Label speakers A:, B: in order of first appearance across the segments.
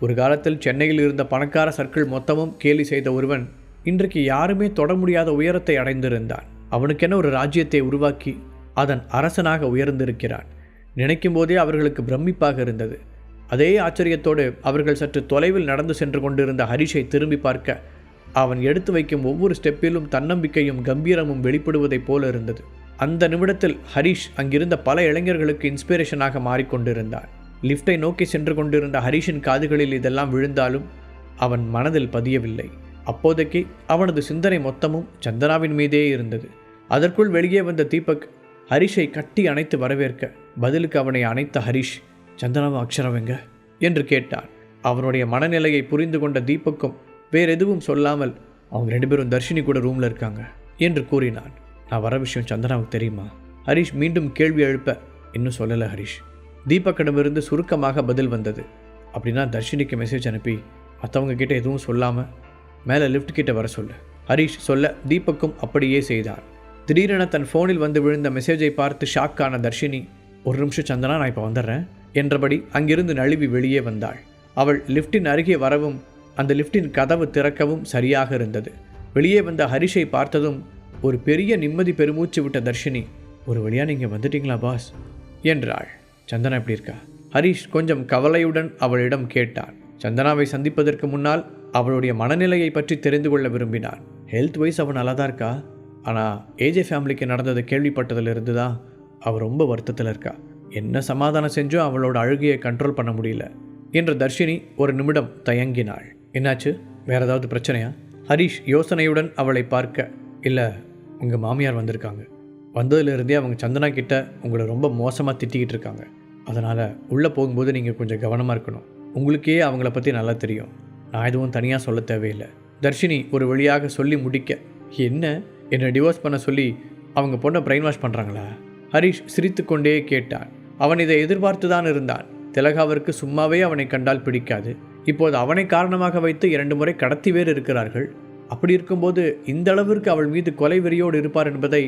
A: ஒரு காலத்தில் சென்னையில் இருந்த பணக்கார சர்க்கிள் மொத்தமும் கேலி செய்த ஒருவன் இன்றைக்கு யாருமே தொட முடியாத உயரத்தை அடைந்திருந்தான். அவனுக்கென ஒரு ராஜ்யத்தை உருவாக்கி அதன் அரசனாக உயர்ந்திருக்கிறான். நினைக்கும் போதே அவர்களுக்கு பிரமிப்பாக இருந்தது. அதே ஆச்சரியத்தோடு அவர்கள் சற்று தொலைவில் நடந்து சென்று கொண்டிருந்த ஹரிஷை திரும்பி பார்க்க அவன் எடுத்து வைக்கும் ஒவ்வொரு ஸ்டெப்பிலும் தன்னம்பிக்கையும் கம்பீரமும் வெளிப்படுவதைப் போல இருந்தது. அந்த நிமிடத்தில் ஹரிஷ் அங்கிருந்த பல இளைஞர்களுக்கு இன்ஸ்பிரேஷனாக மாறிக்கொண்டிருந்தான். லிஃப்டை நோக்கி சென்று கொண்டிருந்த ஹரிஷின் காதுகளில் இதெல்லாம் விழுந்தாலும் அவன் மனதில் பதியவில்லை. அப்போதைக்கு அவனது சிந்தனை மொத்தமும் சந்தனாவின் மீதே இருந்தது. அதற்குள் வெளியே வந்த தீபக் ஹரிஷை கட்டி அணைத்து வரவேற்க பதிலுக்கு அவனை அணைத்த ஹரிஷ், சந்தனாவும் அக்ஷராவெங்க என்று கேட்டான். அவனுடைய மனநிலையை புரிந்து கொண்ட தீபக்கும் வேறெதுவும் சொல்லாமல், அவங்க 2 பேரும் தர்ஷினி கூட ரூமில் இருக்காங்க என்று கூறினான். நான் வர விஷயம் சந்தனாவுக்கு தெரியுமா? ஹரிஷ் மீண்டும் கேள்வி எழுப்ப, இன்னும் சொல்லலை ஹரிஷ். தீபக்கிடமிருந்து சுருக்கமாக பதில் வந்தது. அப்படின்னா தர்ஷினிக்கு மெசேஜ் அனுப்பி மற்றவங்க கிட்ட எதுவும் சொல்லாமல் மேலே லிஃப்ட் கிட்ட வர சொல்லு. ஹரிஷ் சொல்ல தீபக்கும் அப்படியே செய்தான். திடீரென தன் ஃபோனில் வந்து விழுந்த மெசேஜை பார்த்து ஷாக்கான தர்ஷினி, ஒரு நிமிஷம் சந்தனா, நான் இப்போ வந்துடுறேன் என்றபடி அங்கிருந்து நழுவி வெளியே வந்தாள். அவள் லிஃப்டின் அருகே வரவும் அந்த லிஃப்டின் கதவு திறக்கவும் சரியாக இருந்தது. வெளியே வந்த ஹரிஷை பார்த்ததும் ஒரு பெரிய நிம்மதி பெருமூச்சு விட்ட தர்ஷினி, ஒரு வழியாக நீங்கள் வந்துட்டீங்களா பாஸ் என்றாள். சந்தனா எப்படி இருக்கா? ஹரிஷ் கொஞ்சம் கவலையுடன் அவளிடம் கேட்டான். சந்தனாவை சந்திப்பதற்கு முன்னால் அவளுடைய மனநிலையை பற்றி தெரிந்து கொள்ள விரும்பினான். ஹெல்த் வைஸ் அவள் நல்லா தான் இருக்கா, ஆனால் ஏஜே ஃபேமிலிக்கு நடந்ததை கேள்விப்பட்டதிலிருந்து தான் அவள் ரொம்ப வருத்தத்தில் இருக்கா. என்ன சமாதானம் செஞ்சோ அவளோட அழுகையை கண்ட்ரோல் பண்ண முடியல என்று தர்ஷினி ஒரு நிமிடம் தயங்கினாள். என்னாச்சு, வேறு ஏதாவது பிரச்சனையா? ஹரிஷ் யோசனையுடன் அவளை பார்க்க, இல்லை, உங்கள் மாமியார் வந்திருக்காங்க. வந்ததுலேருந்தே அவங்க சந்தனா கிட்ட உங்களை ரொம்ப மோசமாக திட்டிக்கிட்டு இருக்காங்க. அதனால் உள்ளே போகும்போது நீங்கள் கொஞ்சம் கவனமாக இருக்கணும். உங்களுக்கே அவங்கள பற்றி நல்லா தெரியும். நான் எதுவும் தனியாக சொல்ல தேவையில்லை. தர்ஷினி ஒரு வழியாக சொல்லி முடிக்க, என்ன, என்னை டிவோர்ஸ் பண்ண சொல்லி அவங்க பொண்ணை பிரெயின் வாஷ் பண்ணுறாங்களா? ஹரிஷ் சிரித்து கொண்டே கேட்டான். அவன் இதை எதிர்பார்த்து தான் இருந்தான். திலகாவிற்கு சும்மாவே அவனை கண்டால் பிடிக்காது. இப்போது அவனை காரணமாக வைத்து 2 முறை கடத்தி வேறு இருக்கிறார்கள். அப்படி இருக்கும்போது இந்த அளவிற்கு அவள் மீது கொலை வெறியோடு இருப்பார் என்பதை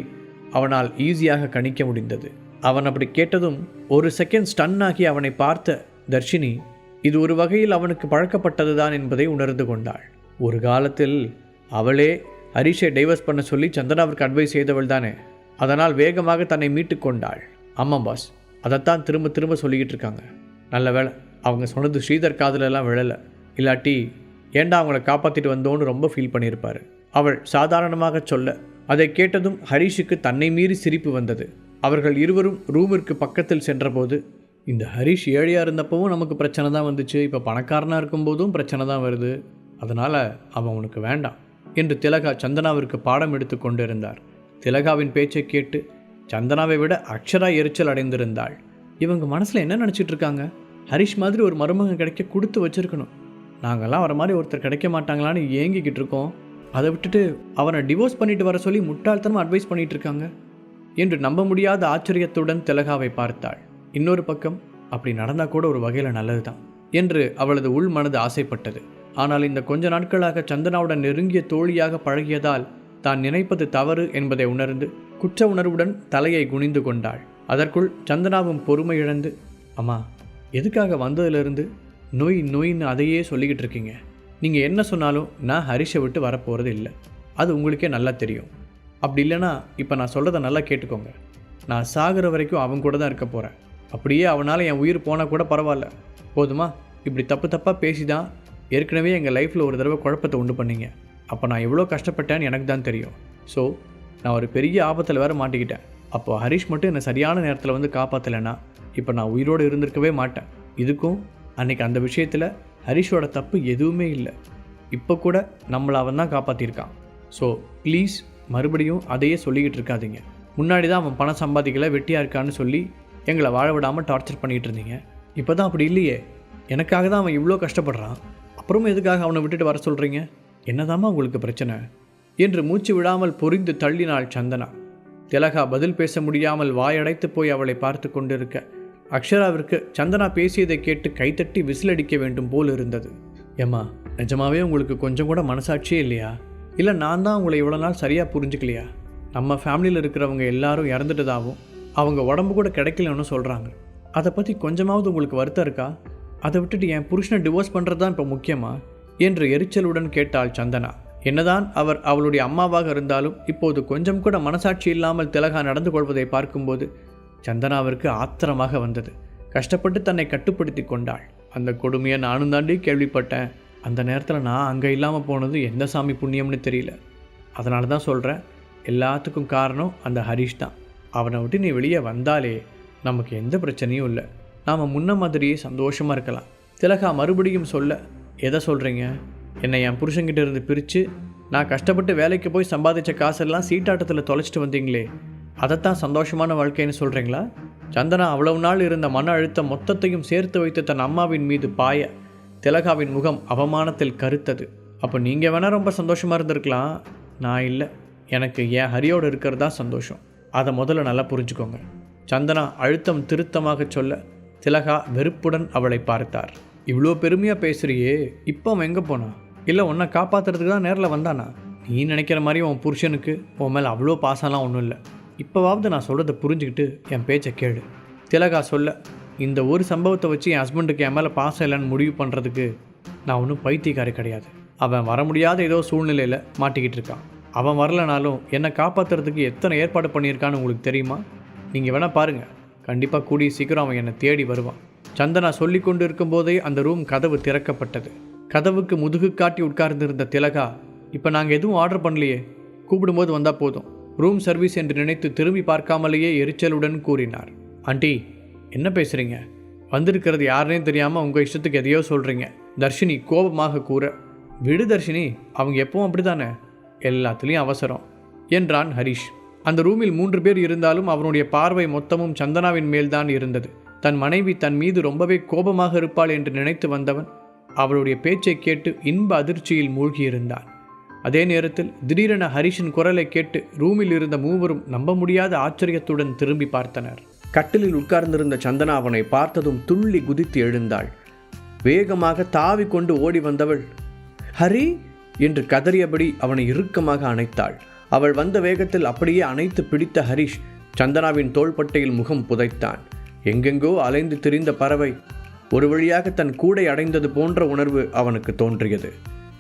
A: அவனால் ஈஸியாக கணிக்க முடிந்தது. அவன் அப்படி கேட்டதும் ஒரு செகண்ட் ஸ்டன் ஆகி அவனை பார்த்த தர்ஷினி இது ஒரு வகையில் அவனுக்கு பழக்கப்பட்டதுதான் என்பதை உணர்ந்து கொண்டாள். ஒரு காலத்தில் அவளே ஹரிஷை டைவர்ஸ் பண்ண சொல்லி சந்தனாவிற்கு அட்வைஸ் செய்தவள் தானே. அதனால் வேகமாக தன்னை மீட்டு கொண்டாள். ஆமாம் பாஸ், அதைத்தான் திரும்ப திரும்ப சொல்லிக்கிட்டு இருக்காங்க. நல்ல வேளை அவங்க சொன்னது ஸ்ரீதர் காதலெல்லாம் விழலை. இல்லாட்டி ஏண்டா அவங்கள காப்பாற்றிட்டு வந்தோன்னு ரொம்ப ஃபீல் பண்ணியிருப்பார். அவள் சாதாரணமாக சொல்ல அதை கேட்டதும் ஹரிஷுக்கு தன்னை மீறி சிரிப்பு வந்தது. அவர்கள் இருவரும் ரூமிற்கு பக்கத்தில் சென்றபோது, இந்த ஹரிஷ் ஏழையாக இருந்தப்பவும் நமக்கு பிரச்சனை தான் வந்துச்சு, இப்போ பணக்காரனாக இருக்கும்போதும் பிரச்சனை தான் வருது, அதனால் அவன் உனக்கு வேண்டாம் என்று திலகா சந்தனாவிற்கு பாடம் எடுத்து கொண்டிருந்தார். திலகாவின் பேச்சை கேட்டு சந்தனாவை விட அக்ஷரா எரிச்சல் அடைந்திருந்தாள். இவங்க மனசில் என்ன நினச்சிட்டு இருக்காங்க? ஹரிஷ் மாதிரி ஒரு மருமகன் கிடைக்க கொடுத்து வச்சுருக்கணும். நாங்கள்லாம் வர மாதிரி ஒருத்தர் கிடைக்க மாட்டாங்களான்னு ஏங்கிக்கிட்டு இருக்கோம். அதை விட்டுட்டு அவனை டிவோர்ஸ் பண்ணிட்டு வர சொல்லி முட்டாள்தனமாக அட்வைஸ் பண்ணிகிட்டு இருக்காங்க என்று நம்ப முடியாத ஆச்சரியத்துடன் திலகாவை பார்த்தாள். இன்னொரு பக்கம், அப்படி நடந்தால் கூட ஒரு வகையில் நல்லது தான் என்று அவளது உள் மனது ஆசைப்பட்டது. ஆனால் இந்த கொஞ்ச நாட்களாக சந்தனாவுடன் நெருங்கிய தோழியாக பழகியதால் தான் நினைப்பது தவறு என்பதை உணர்ந்து குற்ற உணர்வுடன் தலையை குனிந்து கொண்டாள். அதற்குள் சந்தனாவும் பொறுமை இழந்து, அம்மா, எதுக்காக வந்ததுலேருந்து நோயின்னு அதையே சொல்லிக்கிட்டு இருக்கீங்க? நீங்கள் என்ன சொன்னாலும் நான் ஹரிஷை விட்டு வரப்போகிறது இல்லை. அது உங்களுக்கே நல்லா தெரியும். அப்படி இல்லைனா இப்போ நான் சொல்கிறத நல்லா கேட்டுக்கோங்க. நான் சாகிற வரைக்கும் அவன் கூட தான் இருக்க போகிறேன். அப்படியே அவனால் என் உயிர் போனால் கூட பரவாயில்ல. போதுமா? இப்படி தப்பாக பேசி தான் ஏற்கனவே எங்கள் லைஃப்பில் ஒரு தடவை குழப்பத்தை உண்டு பண்ணீங்க. அப்போ நான் எவ்வளோ கஷ்டப்பட்டேன்னு எனக்கு தான் தெரியும். ஸோ நான் ஒரு பெரிய ஆபத்தில் வேறு மாட்டிக்கிட்டேன். அப்போ ஹரிஷ் மட்டும் என்னை சரியான நேரத்தில் வந்து காப்பாற்றலைன்னா இப்போ நான் உயிரோடு இருந்திருக்கவே மாட்டேன். இதுக்கும் அன்றைக்கி அந்த விஷயத்தில் ஹரிஷோட தப்பு எதுவுமே இல்லை. இப்போ கூட நம்மளை அவன் தான் காப்பாற்றிருக்கான். ஸோ ப்ளீஸ் மறுபடியும் அதையே சொல்லிக்கிட்டு இருக்காதீங்க. முன்னாடி தான் அவன் பணம் சம்பாதிக்கலை, வெட்டியாக இருக்கான்னு சொல்லி எங்களை வாழ விடாமல் டார்ச்சர் பண்ணிகிட்டு இருந்தீங்க. இப்போ தான் அப்படி இல்லையே. எனக்காக தான் அவன் இவ்வளோ கஷ்டப்படுறான். அப்புறமும் எதுக்காக அவனை விட்டுட்டு வர சொல்கிறீங்க? என்னதாம்மா உங்களுக்கு பிரச்சனை என்று மூச்சு விடாமல் பொரிந்து தள்ளினாள் சந்தனா. திலகா பதில் பேச முடியாமல் வாயடைத்து போய் அவளை பார்த்து கொண்டிருக்க அக்ஷராவிற்கு சந்தனா பேசியதை கேட்டு கைத்தட்டி விசிலடிக்க வேண்டும் போல் இருந்தது. ஏம்மா, நிஜமாவே உங்களுக்கு கொஞ்சம் கூட மனசாட்சியே இல்லையா? இல்லை நான் தான் உங்களை இவ்வளோ நாள் சரியாக புரிஞ்சுக்கலையா? நம்ம ஃபேமிலியில் இருக்கிறவங்க எல்லாரும் இறந்துட்டதாகவும் அவங்க உடம்பு கூட கிடைக்கலன்னு சொல்கிறாங்க. அதை பற்றி கொஞ்சமாவது உங்களுக்கு வருத்தம் இருக்கா? அதை விட்டுட்டு என் புருஷனை டிவோர்ஸ் பண்ணுறது தான் இப்போ முக்கியமா என்று எரிச்சலுடன் கேட்டாள் சந்தனா. என்னதான் அவர் அவளுடைய அம்மாவாக இருந்தாலும் இப்போது கொஞ்சம் கூட மனசாட்சி இல்லாமல் திலகா நடந்து கொள்வதை பார்க்கும்போது சந்தனாவிற்கு ஆத்திரமாக வந்தது. கஷ்டப்பட்டு தன்னை கட்டுப்படுத்தி கொண்டாள். அந்த கொடுமையை நானும் தாண்டி கேள்விப்பட்டேன். அந்த நேரத்தில் நான் அங்கே இல்லாமல் போனது எந்த சாமி புண்ணியம்னு தெரியல. அதனால தான் சொல்கிறேன், எல்லாத்துக்கும் காரணம் அந்த ஹரிஷ் தான். அவனை விட்டு நீ வெளியே வந்தாலே நமக்கு எந்த பிரச்சனையும் இல்லை. நாம் முன்ன மாதிரியே சந்தோஷமாக இருக்கலாம். திலகா மறுபடியும் சொல்ல, எதை சொல்கிறீங்க? என்னை என் புருஷன்கிட்ட இருந்து பிரித்து நான் கஷ்டப்பட்டு வேலைக்கு போய் சம்பாதிச்ச காசெல்லாம் சீட்டாட்டத்தில் தொலைச்சிட்டு வந்தீங்களே, அதைத்தான் சந்தோஷமான வாழ்க்கைன்னு சொல்கிறீங்களா? சந்தனா அவ்வளவு நாள் இருந்த மன அழுத்தம் மொத்தத்தையும் சேர்த்து வைத்து தன் அம்மாவின் மீது பாய திலகாவின் முகம் அவமானத்தில் கருத்தது. அப்போ நீங்கள் வேணால் ரொம்ப சந்தோஷமாக இருந்திருக்கலாம், நான் இல்லை. எனக்கு என் ஹரியோடு இருக்கிறது தான் சந்தோஷம். அதை முதல்ல நல்லா புரிஞ்சுக்கோங்க. சந்தனா அழுத்தம் திருத்தமாக சொல்ல திலகா வெறுப்புடன் அவளை பார்த்தார். இவ்வளோ பெருமையாக பேசுகிறியே, இப்போ அவன் எங்கே போனான்? இல்லை உன்னை காப்பாற்றுறதுக்கு தான் நேரில் வந்தானா? நீ நினைக்கிற மாதிரி உன் புருஷனுக்கு உன் மேலே அவ்வளோ பாசம்லாம் ஒன்றும் இல்லை. இப்போவாவது நான் சொல்கிறத புரிஞ்சுக்கிட்டு என் பேச்சை கேளு. திலகா சொல்ல, இந்த ஒரு சம்பவத்தை வச்சு என் ஹஸ்பண்டுக்கு என் மேலே பாசம் இல்லைன்னு முடிவு பண்ணுறதுக்கு நான் ஒன்றும் பைத்தியக்காரி கிடையாது. அவன் வர முடியாத ஏதோ சூழ்நிலையில் மாட்டிக்கிட்டு இருக்கான். அவன் வரலனாலும் என்னை காப்பாற்றுறதுக்கு எத்தனை ஏற்பாடு பண்ணியிருக்கான்னு உங்களுக்கு தெரியுமா? நீங்கள் வேணால் பாருங்கள், கண்டிப்பாக கூடிய சீக்கிரம் அவன் என்னை தேடி வருவான். சந்தனா சொல்லி கொண்டு இருக்கும்போதே அந்த ரூம் கதவு திறக்கப்பட்டது. கதவுக்கு முதுகு காட்டி உட்கார்ந்திருந்த திலகா, இப்போ நாங்கள் எதுவும் ஆர்டர் பண்ணலையே, கூப்பிடும்போது வந்தால் போதும், ரூம் சர்வீஸ் என்று நினைத்து திரும்பி பார்க்காமலேயே எரிச்சலுடன் கூறினார். ஆண்டி, என்ன பேசுகிறீங்க? வந்திருக்கிறது யாருன்னே தெரியாமல் உங்கள் இஷ்டத்துக்கு எதையோ சொல்கிறீங்க. தர்ஷினி கோபமாக கூற, விடு தர்ஷினி, அவங்க எப்பவும் அப்படி தானே, எல்லாத்துலேயும் அவசரம் என்றான் ஹரிஷ். அந்த ரூமில் 3 பேர் இருந்தாலும் அவனுடைய பார்வை மொத்தமும் சந்தனாவின் மேல்தான் இருந்தது. தன் மனைவி தன் மீது ரொம்பவே கோபமாக இருப்பாள் என்று நினைத்து வந்தவன் அவளுடைய பேச்சை கேட்டு இன்ப அதிர்ச்சியில் மூழ்கியிருந்தான். அதே நேரத்தில் திடீரென ஹரிஷின் குரலை கேட்டு ரூமில் இருந்த மூவரும் நம்ப முடியாத ஆச்சரியத்துடன் திரும்பி பார்த்தனர். கட்டிலில் உட்கார்ந்திருந்த சந்தனா அவனை பார்த்ததும் துள்ளி குதித்து எழுந்தாள். வேகமாக தாவி கொண்டு ஓடி வந்தவள், ஹரி என்று கதறியபடி அவனை இறுக்கமாக அணைத்தாள். அவள் வந்த வேகத்தில் அப்படியே அணைத்து பிடித்த ஹரிஷ் சந்தனாவின் தோள்பட்டையில் முகம் புதைத்தான். எங்கெங்கோ அலைந்து திரிந்த பறவை ஒரு வழியாக தன் கூடை அடைந்தது போன்ற உணர்வு அவனுக்கு தோன்றியது.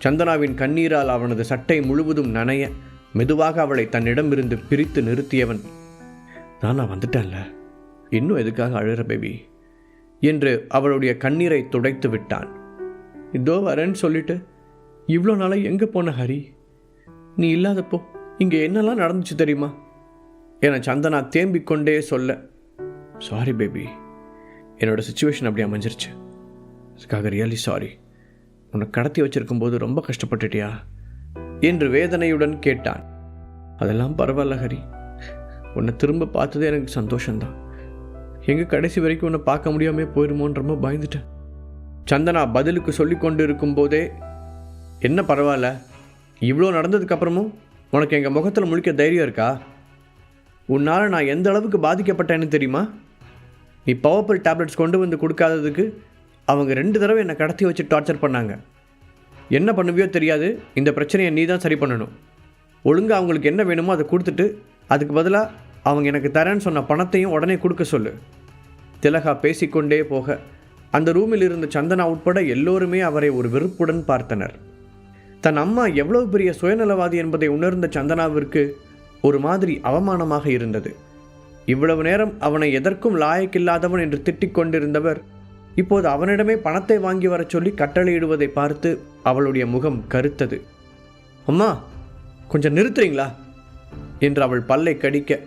A: சந்தனாவின் கண்ணீரால் அவனது சட்டை முழுவதும் நனைய மெதுவாக அவளை தன்னிடமிருந்து பிரித்து நிறுத்தியவன், நான் வந்துட்டேன்ல, இன்னும் எதுக்காக அழுற பேபி என்று அவளுடைய கண்ணீரை துடைத்து விட்டான். இதோ வரேன்னு சொல்லிட்டு இவ்வளோ நாளாக எங்கே போன ஹரி? நீ இல்லாதப்போ இங்கே என்னெல்லாம் நடந்துச்சு தெரியுமா என சந்தனா தேம்பிக்கொண்டே சொல்ல, சாரி பேபி, என்னோடய சுச்சுவேஷன் அப்படி அமைஞ்சிருச்சு, அதுக்காக ரியலி சாரி. உன்னை கடத்தி வச்சிருக்கும்போது ரொம்ப கஷ்டப்பட்டுட்டியா என்று வேதனையுடன் கேட்டான். அதெல்லாம் பரவாயில்ல ஹரி, உன்னை திரும்ப பார்த்ததே எனக்கு சந்தோஷந்தான். எங்கே கடைசி வரைக்கும் உன்னை பார்க்க முடியாமல் போயிடுமோன்னு ரொம்ப பயந்துட்டேன். சந்தனா பதிலுக்கு சொல்லி கொண்டு இருக்கும்போதே, என்ன பரவாயில்ல, இவ்வளோ நடந்ததுக்கப்புறமும் உனக்கு எங்கள் முகத்தில் முழிக்க தைரியம் இருக்கா? உன்னால் நான் எந்த அளவுக்கு பாதிக்கப்பட்டேன்னு தெரியுமா? நீ பவர்ஃபுல் டேப்லெட்ஸ் கொண்டு வந்து கொடுக்காததுக்கு அவங்க 2 தடவை என்னை கடத்தி வச்சு டார்ச்சர் பண்ணாங்க. என்ன பண்ணுவியோ தெரியாது, இந்த பிரச்சனையை நீ தான் சரி பண்ணணும். ஒழுங்காக அவங்களுக்கு என்ன வேணுமோ அதை கொடுத்துட்டு அதுக்கு பதிலாக அவங்க எனக்கு தரேன்னு சொன்ன பணத்தையும் உடனே கொடுக்க சொல்லு. திலகா பேசிக்கொண்டே போக அந்த ரூமில் இருந்த சந்தனா உட்பட எல்லோருமே அவரை ஒரு வெறுப்புடன் பார்த்தனர். தன் அம்மா எவ்வளவு பெரிய சுயநலவாதி என்பதை உணர்ந்த சந்தனாவிற்கு ஒரு மாதிரி அவமானமாக இருந்தது. இவ்வளவு நேரம் அவனை எதற்கும் லாயக்கில்லாதவன் என்று திட்டிக் கொண்டிருந்தவர் இப்போது அவனிடமே பணத்தை வாங்கி வர சொல்லி கட்டளையிடுவதை பார்த்து அவளுடைய முகம் கருத்தது. அம்மா, கொஞ்சம் நிறுத்துறீங்களா என்று அவள் பல்லை கடிக்க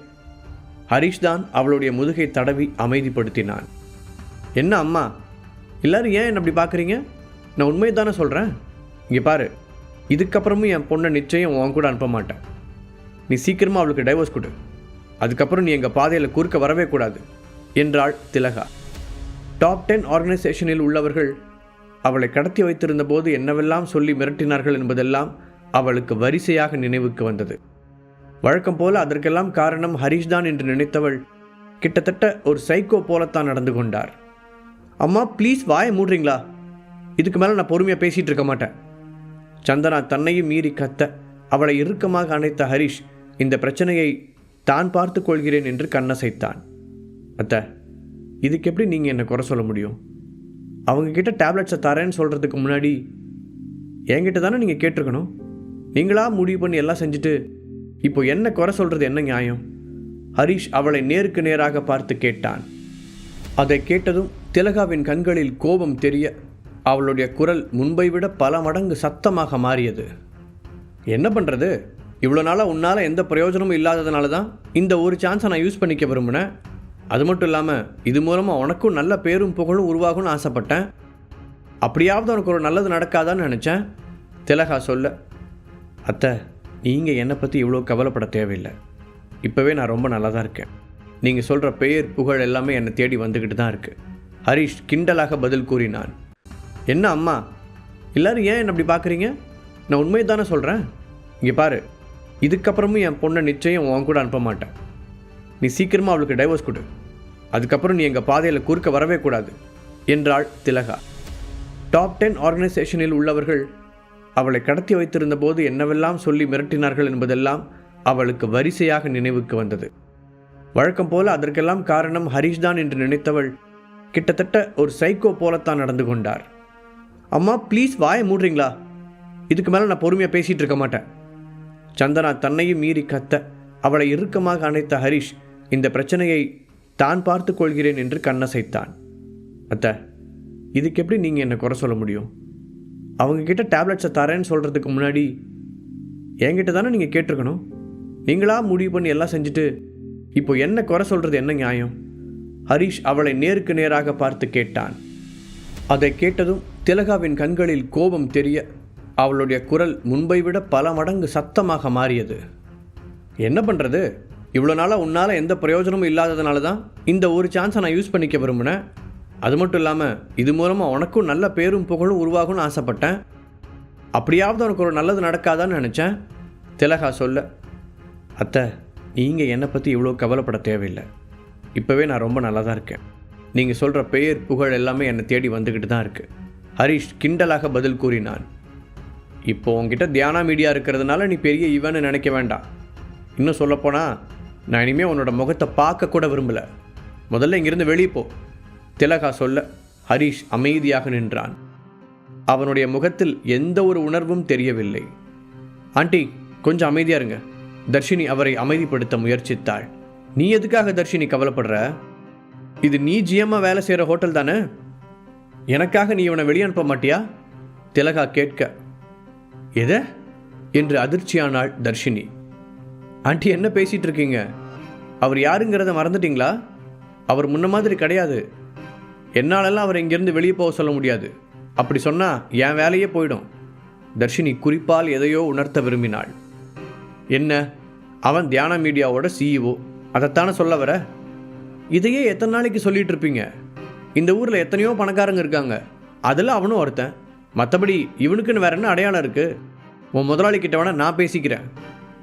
A: ஹரிஷ் தான் அவளுடைய முதுகை தடவி அமைதிப்படுத்தினான். என்ன அம்மா, எல்லாரும் ஏன் என்ன அப்படி பார்க்குறீங்க? நான் உண்மையை தானே சொல்கிறேன். இங்கே பாரு, இதுக்கப்புறமும் என் பொண்ணை நிச்சயம் உன் கூட அனுப்ப மாட்டேன். நீ சீக்கிரமாக அவளுக்கு டைவர்ஸ் கொடு, அதுக்கப்புறம் நீ எங்கள் பாதையில் குறுக்க வரவே கூடாது என்றாள் திலகா. டாப் 10 ஆர்கனைசேஷனில் உள்ளவர்கள் அவளை கடத்தி வைத்திருந்த போது என்னவெல்லாம் சொல்லி மிரட்டினார்கள் என்பதெல்லாம் அவளுக்கு வரிசையாக நினைவுக்கு வந்தது. வழக்கம் போல அதற்கெல்லாம் காரணம் ஹரிஷ் தான் என்று நினைத்தவள் கிட்டத்தட்ட ஒரு சைக்கோ போலத்தான் நடந்து கொண்டார். அம்மா ப்ளீஸ் வாயை மூடுறீங்களா? இதுக்கு மேலே நான் பொறுமையாக பேசிகிட்டு இருக்க மாட்டேன். சந்தனா தன்னையும் மீறி கத்த அவளை இறுக்கமாக அணைத்த ஹரிஷ் இந்த பிரச்சனையை தான் பார்த்து கொள்கிறேன் என்று கண்ணசைத்தான். அத்தை, இதுக்கு எப்படி நீங்கள் என்னை குறை சொல்ல முடியும்? அவங்கக்கிட்ட டேப்லெட்ஸை தரேன்னு சொல்கிறதுக்கு முன்னாடி என்கிட்ட தானே நீங்கள் கேட்டிருக்கணும். நீங்களா முடிவு பண்ணி எல்லாம் செஞ்சுட்டு இப்போ என்ன குறை சொல்கிறது என்ன நியாயம்? ஹரிஷ் அவளை நேருக்கு நேராக பார்த்து கேட்டான். அதை கேட்டதும் திலகாவின் கண்களில் கோபம் தெரிய அவளுடைய குரல் முன்பை விட பல மடங்கு சத்தமாக மாறியது. என்ன பண்ணுறது, இவ்வளோ நாளாக உன்னால் எந்த பிரயோஜனமும் இல்லாததுனால தான் இந்த ஒரு சான்ஸை நான் யூஸ் பண்ணிக்க விரும்பினேன். அது மட்டும் இல்லாமல் இது மூலமாக உனக்கும் நல்ல பேரும் புகழும் உருவாகும்னு ஆசைப்பட்டேன். அப்படியாவது உனக்கு ஒரு நல்லது நடக்காதான்னு நினச்சேன். திலகா சொல்ல, அத்தை, நீங்கள் என்னை பற்றி இவ்வளோ கவலைப்பட தேவையில்லை. இப்போவே நான் ரொம்ப நல்லா தான் இருக்கேன். நீங்கள் சொல்கிற பெயர் புகழ் எல்லாமே என்னை தேடி வந்துக்கிட்டு தான் இருக்குது. ஹரிஷ் கிண்டலாக பதில் கூறினான். என்ன அம்மா, எல்லோரும் ஏன் என்னை அப்படி பார்க்குறீங்க? நான் உண்மையை தானே சொல்கிறேன். இங்கே பாரு, இதுக்கப்புறமும் என் பொண்ணை நிச்சயம் உன் கூட அனுப்ப மாட்டேன். நீ சீக்கிரமாக அவளுக்கு டைவர்ஸ் கொடு. அதுக்கப்புறம் நீ எங்கள் பாதையில் குறுக்க வரவே கூடாது என்றாள் திலகா. டாப் 10 ஆர்கனைசேஷனில் உள்ளவர்கள் அவளை கடத்தி வைத்திருந்த போது என்னவெல்லாம் சொல்லி மிரட்டினார்கள் என்பதெல்லாம் அவளுக்கு வரிசையாக நினைவுக்கு வந்தது. வழக்கம் போல அதற்கெல்லாம் காரணம் ஹரிஷ் தான் என்று நினைத்தவள் கிட்டத்தட்ட ஒரு சைக்கோ போலத்தான் நடந்து கொண்டார். அம்மா ப்ளீஸ் வாயை மூடுறீங்களா? இதுக்கு மேலே நான் பொறுமையாக பேசிகிட்டு இருக்க மாட்டேன். சந்தனா தன்னையும் மீறி கத்த அவளை இறுக்கமாக அணைத்த ஹரிஷ் இந்த பிரச்சனையை தான் பார்த்து கொள்கிறேன் என்று கண்ணசைத்தான். அத்தை, இதுக்கு எப்படி நீங்கள் என்னை குறை சொல்ல முடியும்? அவங்கக்கிட்ட டேப்லெட்ஸை தரேன்னு சொல்கிறதுக்கு முன்னாடி என்கிட்ட தானே நீங்கள் கேட்டிருக்கணும். நீங்களா முடிவு பண்ணி எல்லாம் செஞ்சுட்டு இப்போ என்ன குறை சொல்கிறது என்ன நியாயம்? ஹரிஷ் அவளை நேருக்கு நேராக பார்த்து கேட்டான். அதை கேட்டதும் திலகாவின் கண்களில் கோபம் தெரிய அவளுடைய குரல் முன்பை விட பல மடங்கு சத்தமாக மாறியது. என்ன பண்ணுறது, இவ்வளோ நாளாக உன்னால் எந்த பிரயோஜனமும் இல்லாததுனால தான் இந்த ஒரு சான்ஸை நான் யூஸ் பண்ணிக்க விரும்பினேன். அது மட்டும் இல்லாமல் இது மூலமாக உனக்கும் நல்ல பேரும் புகழும் உருவாகும்னு ஆசைப்பட்டேன். அப்படியாவது உனக்கு ஒரு நல்லது நடக்காதான்னு நினச்சேன். திலகா சொல்ல, அத்தை, நீங்கள் என்னை பற்றி இவ்வளோ கவலைப்பட தேவையில்லை. இப்போவே நான் ரொம்ப நல்லா தான் இருக்கேன். நீங்கள் சொல்கிற பெயர் புகழ் எல்லாமே என்னை தேடி வந்துக்கிட்டு தான் இருக்குது. ஹரிஷ் கிண்டலாக பதில் கூறினான். இப்போ உங்ககிட்ட தியானா மீடியா இருக்கிறதுனால நீ பெரிய இவன்னு நினைக்க வேண்டாம். இன்னும் சொல்லப்போனால் நான் இனிமேல் உன்னோட முகத்தை பார்க்க கூட விரும்பலை. முதல்ல இங்கிருந்து வெளியே போ. திலகா சொல்ல ஹரிஷ் அமைதியாக நின்றான். அவனுடைய முகத்தில் எந்த ஒரு உணர்வும் தெரியவில்லை. ஆண்டி, கொஞ்சம் அமைதியாக இருங்க. தர்ஷினி அவரை அமைதிப்படுத்த முயற்சித்தாள். நீ எதுக்காக தர்ஷினி கவலைப்படுற? இது நீ ஜிஎம்மாக வேலை செய்கிற ஹோட்டல் தானே? எனக்காக நீ இவனை வெளியே அனுப்ப மாட்டியா? திலகா கேட்க, எதை என்று அதிர்ச்சியானாள் தர்ஷினி. ஆண்டி, என்ன பேசிகிட்டு இருக்கீங்க? அவர் யாருங்கிறத மறந்துட்டீங்களா? அவர் முன்ன மாதிரி கிடையாது. என்னாலெல்லாம் அவர் இங்கேருந்து வெளியே போக சொல்ல முடியாது. அப்படி சொன்னால் என் வேலையே போயிடும். தர்ஷினி குறிப்பால் எதையோ உணர்த்த விரும்பினாள். என்ன, அவன் தியானா மீடியாவோட சிஇஓ, அதைத்தானே சொல்ல வர? இதையே எத்தனை நாளைக்கு சொல்லிகிட்டு இருப்பீங்க? இந்த ஊரில் எத்தனையோ பணக்காரங்க இருக்காங்க, அதில் அவனும் ஒருத்தன். மற்றபடி இவனுக்குன்னு வேற என்ன அடையாளம் இருக்குது? உன் முதலாளிக்கிட்ட வேணா நான் பேசிக்கிறேன்.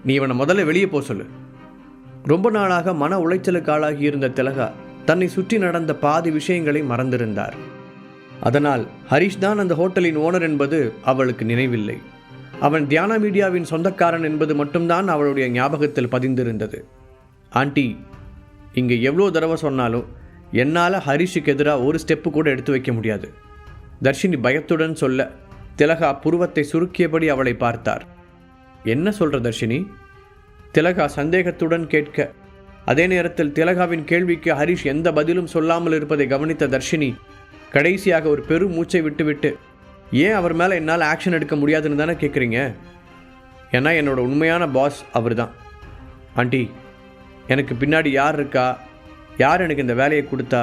A: நீ இவனை முதல்ல வெளியே போக சொல்லு. ரொம்ப நாளாக மன உளைச்சலுக்கு ஆளாகி இருந்த திலகா தன்னை சுற்றி நடந்த பாதி விஷயங்களை மறந்திருந்தார். அதனால் ஹரிஷ் தான் அந்த ஹோட்டலின் ஓனர் என்பது அவளுக்கு நினைவில்லை. அவன் தியானா மீடியாவின் சொந்தக்காரன் என்பது மட்டும்தான் அவளுடைய ஞாபகத்தில் பதிந்திருந்தது. ஆண்டி, இங்கே எவ்வளோ தடவை சொன்னாலும் என்னால் ஹரிஷுக்கு எதிராக ஒரு ஸ்டெப்பு கூட எடுத்து வைக்க முடியாது. தர்ஷினி பயத்துடன் சொல்ல திலகா புருவத்தை சுருக்கியபடி அவளை பார்த்தார். என்ன சொல்கிற தர்ஷினி? திலகா சந்தேகத்துடன் கேட்க, அதே நேரத்தில் திலகாவின் கேள்விக்கு ஹரிஷ் எந்த பதிலும் சொல்லாமல் இருப்பதை கவனித்த தர்ஷினி கடைசியாக ஒரு பெரும் மூச்சை விட்டுவிட்டு, ஏன் அவர் மேலே என்னால் ஆக்ஷன் எடுக்க முடியாதுன்னு தானே கேட்குறீங்க? ஏன்னா என்னோட உண்மையான பாஸ் அவர் தான். ஆண்டி, எனக்கு பின்னாடி யார் இருக்கா, யார் எனக்கு இந்த வேலையை கொடுத்தா,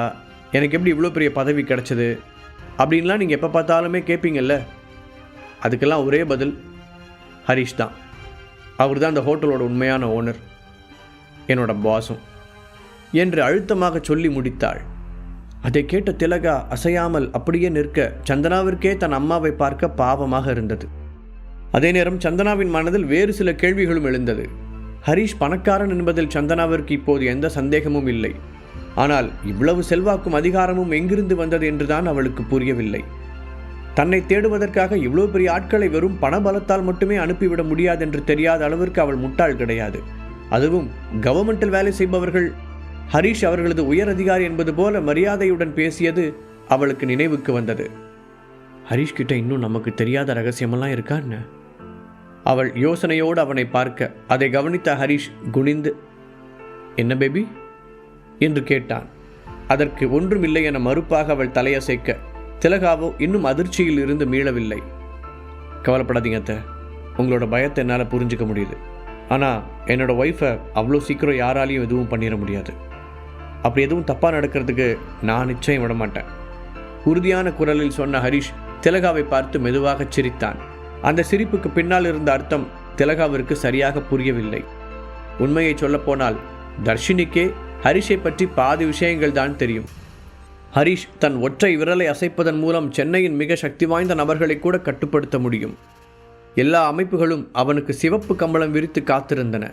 A: எனக்கு எப்படி இவ்வளோ பெரிய பதவி கிடச்சிது அப்படின்லாம் நீங்கள் எப்போ பார்த்தாலுமே கேட்பீங்கல்ல. அதுக்கெல்லாம் ஒரே பதில், ஹரிஷ் தான். அவர் தான் அந்த ஹோட்டலோட உண்மையான ஓனர், என்னோட பாஸும் என்று அழுத்தமாக சொல்லி முடித்தாள். அதை கேட்ட திலகா அசையாமல் அப்படியே நிற்க சந்தனாவிற்கே தன் அம்மாவை பார்க்க பாவமாக இருந்தது. அதே நேரம் சந்தனாவின் மனதில் வேறு சில கேள்விகளும் எழுந்தது. ஹரிஷ் பணக்காரன் என்பதில் சந்தனாவிற்கு இப்போது எந்த சந்தேகமும் இல்லை. ஆனால் இவ்வளவு செல்வாக்கும் அதிகாரமும் எங்கிருந்து வந்தது என்றுதான் அவளுக்கு புரியவில்லை. தன்னை தேடுவதற்காக இவ்வளோ பெரிய ஆட்களை வெறும் பணபலத்தால் மட்டுமே அனுப்பிவிட முடியாது என்று தெரியாத அளவிற்கு அவள் முட்டாள் கிடையாது. அதுவும் கவர்மெண்டில் வேலை செய்பவர்கள் ஹரிஷ் அவர்களது உயர் அதிகாரி என்பது போல மரியாதையுடன் பேசியது அவளுக்கு நினைவுக்கு வந்தது. ஹரிஷ் கிட்ட இன்னும் நமக்கு தெரியாத ரகசியமெல்லாம் இருக்கா என்ன? அவள் யோசனையோடு அவனை பார்க்க அதை கவனித்த ஹரிஷ் குனிந்து, என்ன பேபி என்று கேட்டான். அதற்கு ஒன்றுமில்லை என மறுப்பாக அவள் தலையசைக்க திலகாவோ இன்னும் அதிர்ச்சியில் இருந்து மீளவில்லை. கவலைப்படாதீங்க அத்தை, உங்களோட பயத்தை என்னால் புரிஞ்சிக்க முடியுது. ஆனால் என்னோட ஒய்ஃபை அவ்வளோ சீக்கிரம் யாராலையும் எதுவும் பண்ணிட முடியாது. அப்படி எதுவும் தப்பாக நடக்கிறதுக்கு நான் நிச்சயம் விட மாட்டேன். உறுதியான குரலில் சொன்ன ஹரிஷ் திலகாவை பார்த்து மெதுவாக சிரித்தான். அந்த சிரிப்புக்கு பின்னால் இருந்த அர்த்தம் திலகாவிற்கு சரியாக புரியவில்லை. உண்மையை சொல்லப்போனால் தர்ஷினிக்கே ஹரிஷை பற்றி பாதி விஷயங்கள் தான் தெரியும். ஹரிஷ் தன் ஒற்றை விரலை அசைப்பதன் மூலம் சென்னையின் மிக சக்தி வாய்ந்த நபர்களை கூட கட்டுப்படுத்த முடியும். எல்லா அமைப்புகளும் அவனுக்கு சிவப்பு கம்பளம் விரித்து காத்திருந்தன.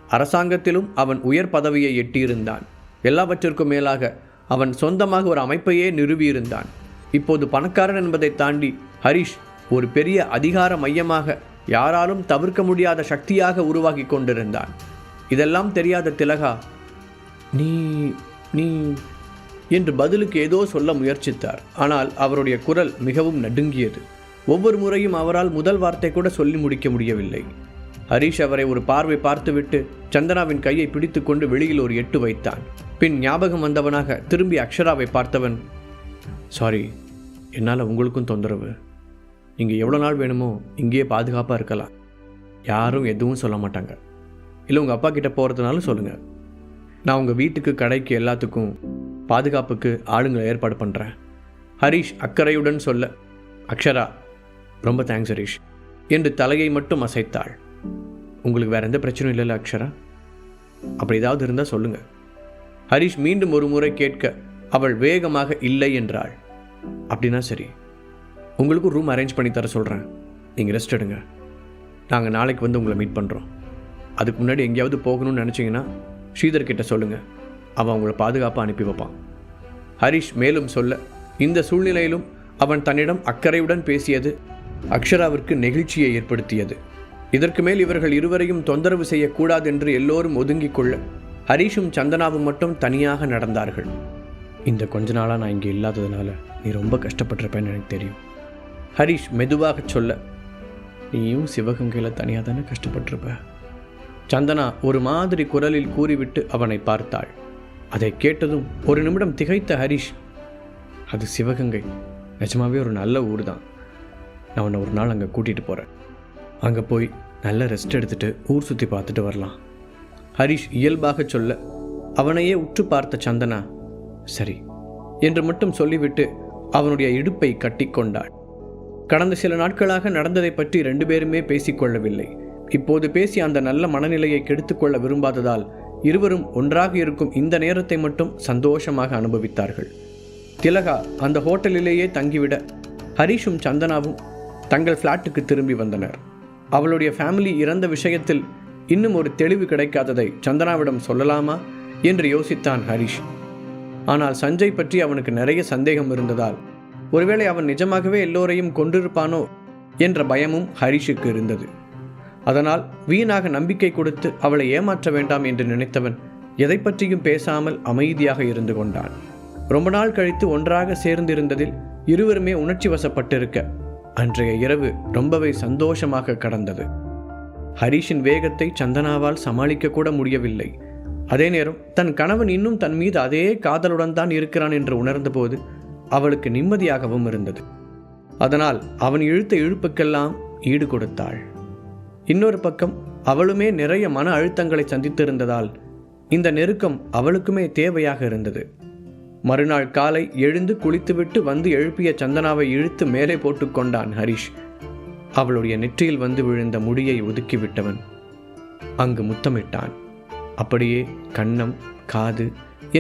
A: அரசாங்கத்திலும் அவன் உயர் பதவியை எட்டியிருந்தான். எல்லாவற்றிற்கும் மேலாக அவன் சொந்தமாக ஒரு அமைப்பையே நிறுவியிருந்தான். இப்போது பணக்காரன் என்பதை தாண்டி ஹரிஷ் ஒரு பெரிய அதிகார மையமாக, யாராலும் தவிர்க்க முடியாத சக்தியாக உருவாகி கொண்டிருந்தான். இதெல்லாம் தெரியாத திலகா நீ நீ என்று பதிலுக்கு ஏதோ சொல்ல முயற்சித்தார். ஆனால் அவருடைய குரல் மிகவும் நடுங்கியது. ஒவ்வொரு முறையும் அவரால் முதல் வார்த்தை கூட சொல்லி முடிக்க முடியவில்லை. ஹரிஷ் அவரை ஒரு பார்வை பார்த்துவிட்டு சந்தனாவின் கையை பிடித்து கொண்டு வெளியில் ஒரு எட்டு வைத்தான். பின் ஞாபகம் வந்தவனாக திரும்பி அக்ஷராவை பார்த்தவன், சாரி, என்னால் உங்களுக்கும் தொந்தரவு. நீங்கள் எவ்வளோ நாள் வேணுமோ இங்கேயே பாதுகாப்பாக இருக்கலாம். யாரும் எதுவும் சொல்ல மாட்டாங்க. இல்லை உங்கள் அப்பா கிட்டே போகிறதுனாலும் சொல்லுங்கள். நான் உங்கள் வீட்டுக்கு, கடைக்கு, எல்லாத்துக்கும் பாதுகாப்புக்கு ஆளுங்களை ஏற்பாடு பண்ணுறேன். ஹரிஷ் அக்கறையுடன் சொல்ல, அக்ஷரா ரொம்ப தேங்க்ஸ் ஹரிஷ் என்று தலையை மட்டும் அசைத்தாள். உங்களுக்கு வேறு எந்த பிரச்சனையும் இல்லைல்ல அக்ஷரா? அப்படி ஏதாவது இருந்தால் சொல்லுங்கள். ஹரிஷ் மீண்டும் ஒரு முறை கேட்க அவள் வேகமாக இல்லை என்றாள். அப்படின்னா சரி, உங்களுக்கும் ரூம் அரேஞ்ச் பண்ணி தர சொல்கிறேன். நீங்கள் ரெஸ்ட் எடுங்க. நாங்கள் நாளைக்கு வந்து உங்களை மீட் பண்ணுறோம். அதுக்கு முன்னாடி எங்கேயாவது போகணும்னு நினச்சிங்கன்னா ஸ்ரீதர் கிட்ட சொல்லுங்கள். அவன் அவங்கள பாதுகாப்பாக அனுப்பி வைப்பான். ஹரிஷ் மேலும் சொல்ல, இந்த சூழ்நிலையிலும் அவன் தன்னிடம் அக்கறையுடன் பேசியது அக்ஷராவிற்கு நெகிழ்ச்சியை ஏற்படுத்தியது. இதற்கு மேல் இவர்கள் இருவரையும் தொந்தரவு செய்யக்கூடாதென்று எல்லோரும் ஒதுங்கிக் கொள்ள ஹரிஷும் சந்தனாவும் மட்டும் தனியாக நடந்தார்கள். இந்த கொஞ்ச நாளாக நான் இங்கே இல்லாததுனால நீ ரொம்ப கஷ்டப்பட்டிருப்பேன்னு எனக்கு தெரியும். ஹரிஷ் மெதுவாக சொல்ல, நீயும் சிவகங்கையில் தனியாக தானே கஷ்டப்பட்டிருப்ப. சந்தனா ஒரு மாதிரி குரலில் கூறிவிட்டு அவனை பார்த்தாள். அதை கேட்டதும் ஒரு நிமிடம் திகைத்த ஹரிஷ், அது சிவகங்கை நிஜமாவே ஒரு நல்ல ஊர் தான். நான் உன்னை ஒரு நாள் அங்கே கூட்டிகிட்டு போகிறேன். அங்கே போய் நல்ல ரெஸ்ட் எடுத்துகிட்டு ஊர் சுற்றி பார்த்துட்டு வரலாம். ஹரிஷ் இயல்பாக சொல்ல அவனையே உற்று பார்த்த சந்தனா சரி என்று மட்டும் சொல்லிவிட்டு அவனுடைய இடுப்பை கட்டிக்கொண்டாள். கடந்த சில நாட்களாக நடந்ததை பற்றி 2 பேருமே பேசிக்கொள்ளவில்லை. இப்போது பேசி அந்த நல்ல மனநிலையை கெடுத்துக்கொள்ள விரும்பாததால் இருவரும் ஒன்றாக இருக்கும் இந்த நேரத்தை மட்டும் சந்தோஷமாக அனுபவித்தார்கள். திலகா அந்த ஹோட்டலிலேயே தங்கிவிட ஹரிஷும் சந்தனாவும் தங்கள் ஃப்ளாட்டுக்கு திரும்பி வந்தனர். அவளுடைய ஃபேமிலி இறந்த விஷயத்தில் இன்னும் ஒரு தெளிவு கிடைக்காததை சந்தனாவிடம் சொல்லலாமா என்று யோசித்தான் ஹரிஷ். ஆனால் சஞ்சய் பற்றி அவனுக்கு நிறைய சந்தேகம் இருந்ததால் ஒருவேளை அவன் நிஜமாகவே எல்லோரையும் கொண்டிருப்பானோ என்ற பயமும் ஹரிஷுக்கு இருந்தது. அதனால் வீணாக நம்பிக்கை கொடுத்து அவளை ஏமாற்ற வேண்டாம் என்று நினைத்தவன் எதை பற்றியும் பேசாமல் அமைதியாக இருந்து கொண்டான். ரொம்ப நாள் கழித்து ஒன்றாக சேர்ந்திருந்ததில் இருவருமே உணர்ச்சி வசப்பட்டிருக்க அன்றைய இரவு ரொம்பவே சந்தோஷமாக கடந்தது. ஹரிஷின் வேகத்தை சந்தனாவால் சமாளிக்க கூட முடியவில்லை. அதே நேரம் தன் கணவன் இன்னும் தன் மீது அதே காதலுடன் தான் இருக்கிறான் என்று உணர்ந்தபோது அவளுக்கு நிம்மதியாகவும் இருந்தது. அதனால் அவன் இழுத்த இழுப்புக்கெல்லாம் ஈடு கொடுத்தாள். இன்னொரு பக்கம் அவளுமே நிறைய மன அழுத்தங்களை சந்தித்திருந்ததால் இந்த நெருக்கம் அவளுக்குமே தேவையாக இருந்தது. மறுநாள் காலை எழுந்து குளித்துவிட்டு வந்து எழுப்பிய சந்தனாவை இழுத்து மேலே போட்டுக்கொண்டான் ஹரிஷ். அவளுடைய நெற்றியில் வந்து விழுந்த முடியை ஒதுக்கிவிட்டவன் அங்கு முத்தமிட்டான். அப்படியே கன்னம், காது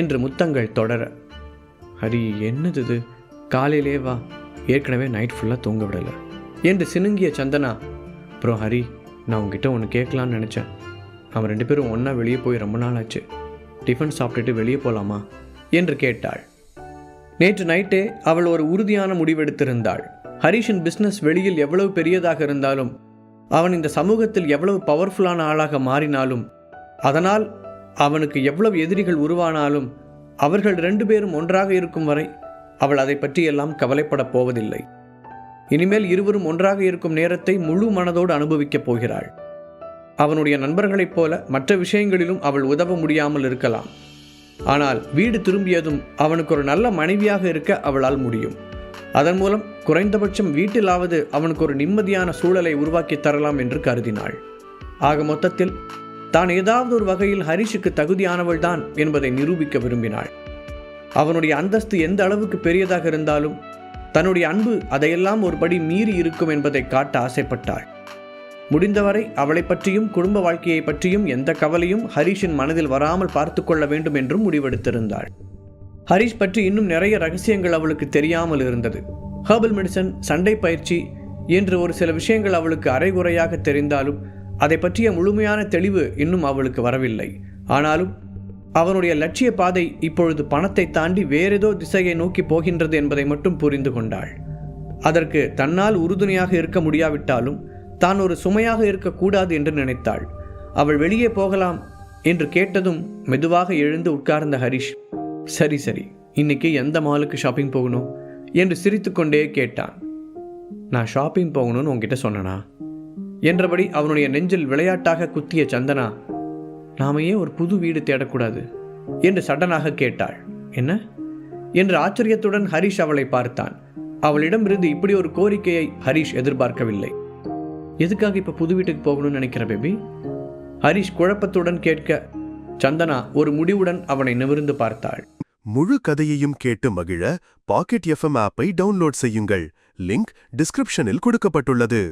A: என்று முத்தங்கள் தொடர, ஹரி என்னது இது, காலையிலே வா, ஏற்கனவே நைட் ஃபுல்லாக தூங்க விடலை என்று சினுங்கிய சந்தனா, அப்புறம் ஹரி நான் உங்ககிட்ட ஒன்று கேட்கலான்னு நினச்சேன். அவன் 2 பேரும் ஒன்றா வெளியே போய் ரொம்ப நாள் ஆச்சு. டிஃபன் சாப்பிட்டுட்டு வெளியே போகலாமா என்று கேட்டாள். நேற்று நைட்டே அவள் ஒரு உறுதியான முடிவெடுத்திருந்தாள். ஹரிஷின் பிஸ்னஸ் வெளியில் எவ்வளவு பெரியதாக இருந்தாலும், அவன் இந்த சமூகத்தில் எவ்வளவு பவர்ஃபுல்லான ஆளாக மாறினாலும், அதனால் அவனுக்கு எவ்வளவு எதிரிகள் உருவானாலும், அவர்கள் 2 பேரும் ஒன்றாக இருக்கும் வரை அவள் அதை பற்றியெல்லாம் கவலைப்படப் போவதில்லை. இனிமேல் இருவரும் ஒன்றாக இருக்கும் நேரத்தை முழு மனதோடு அனுபவிக்கப் போகிறாள். அவனுடைய நண்பர்களைப் போல மற்ற விஷயங்களிலும் அவள் உதவ முடியாமல் இருக்கலாம். ஆனால் வீடு திரும்பியதும் அவனுக்கு ஒரு நல்ல மனைவியாக இருக்க அவளால் முடியும். அதன் மூலம் குறைந்தபட்சம் வீட்டிலாவது அவனுக்கு ஒரு நிம்மதியான சூழலை உருவாக்கி தரலாம் என்று கருதினாள். ஆக மொத்தத்தில் தான் ஏதாவது ஒரு வகையில் ஹரிஷுக்கு தகுதியானவள்தான் என்பதை நிரூபிக்க விரும்பினாள். அவனுடைய அந்தஸ்து எந்த அளவுக்கு பெரியதாக இருந்தாலும் தன்னுடைய அன்பு அதையெல்லாம் ஒருபடி மீறி இருக்கும் என்பதை காட்ட ஆசைப்பட்டாள். முடிந்தவரை அவளை பற்றியும் குடும்ப வாழ்க்கையை பற்றியும் எந்த கவலையும் ஹரிஷின் மனதில் வராமல் பார்த்து கொள்ள வேண்டும் என்றும் முடிவெடுத்திருந்தாள். ஹரிஷ் பற்றி இன்னும் நிறைய ரகசியங்கள் அவளுக்கு தெரியாமல் இருந்தது. ஹெர்பல் மெடிசன், சண்டை பயிற்சி என்று ஒரு சில விஷயங்கள் அவளுக்கு அரைகுறையாக தெரிந்தாலும் அதை பற்றிய முழுமையான தெளிவு இன்னும் அவளுக்கு வரவில்லை. ஆனாலும் அவனுடைய லட்சிய பாதை இப்பொழுது பணத்தை தாண்டி வேறேதோ திசையை நோக்கி போகின்றது என்பதை மட்டும் புரிந்து கொண்டாள். அதற்கு தன்னால் உறுதுணையாக இருக்க முடியாவிட்டாலும் தான் ஒரு சுமையாக இருக்கக்கூடாது என்று நினைத்தாள். அவள் வெளியே போகலாம் என்று கேட்டதும் மெதுவாக எழுந்து உட்கார்ந்த ஹரிஷ், சரி சரி, இன்னைக்கு எந்த மாலுக்கு ஷாப்பிங் போகணும் என்று சிரித்துக்கொண்டே கேட்டான். நான் ஷாப்பிங் போகணும்னு உங்ககிட்ட சொன்னனா என்றபடி அவனுடைய நெஞ்சில் விளையாட்டாக குத்திய சந்தனா, நாம ஏன் ஒரு புது வீடு தேடக்கூடாது என்று சடனாக கேட்டாள். என்ன என்று ஆச்சரியத்துடன் ஹரிஷ் அவளை பார்த்தான். அவளிடமிருந்து இப்படி ஒரு கோரிக்கையை ஹரிஷ் எதிர்பார்க்கவில்லை. எதுக்காக இப்ப புது வீட்டுக்கு போகணும்னு நினைக்கிற பேபி? ஹரிஷ் குழப்பத்துடன் கேட்க சந்தனா ஒரு முடிவுடன் அவனை நிமிர்ந்து பார்த்தாள்.
B: முழு கதையையும் கேட்டு மகிழ பாக்கெட் FM ஆப்பை டவுன்லோட் செய்யுங்கள். லிங்க் டிஸ்கிரிப்ஷனில் கொடுக்கப்பட்டுள்ளது.